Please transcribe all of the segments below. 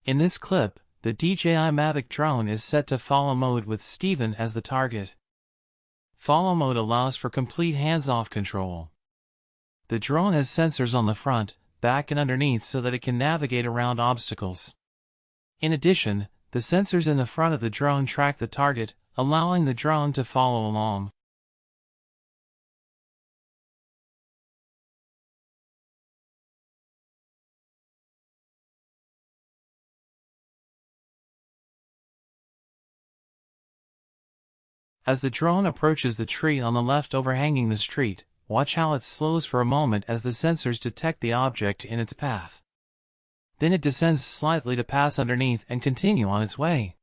In this clip, the DJI Mavic drone is set to follow mode with Steven as the target. Follow mode allows for complete hands-off control. The drone has sensors on the front, back and underneath so that it can navigate around obstacles. In addition, the sensors in the front of the drone track the target, allowing the drone to follow along. As the drone approaches the tree on the left overhanging the street, watch how it slows for a moment as the sensors detect the object in its path. Then it descends slightly to pass underneath and continue on its way.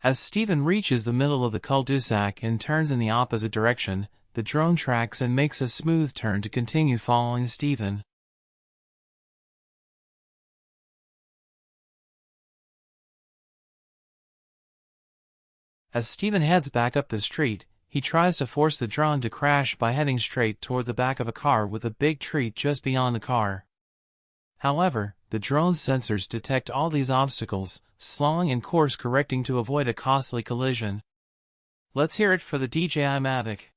As Steven reaches the middle of the cul-de-sac and turns in the opposite direction, the drone tracks and makes a smooth turn to continue following Steven. As Steven heads back up the street, he tries to force the drone to crash by heading straight toward the back of a car with a big tree just beyond the car. However, the drone's sensors detect all these obstacles, slowing and course correcting to avoid a costly collision. Let's hear it for the DJI Mavic.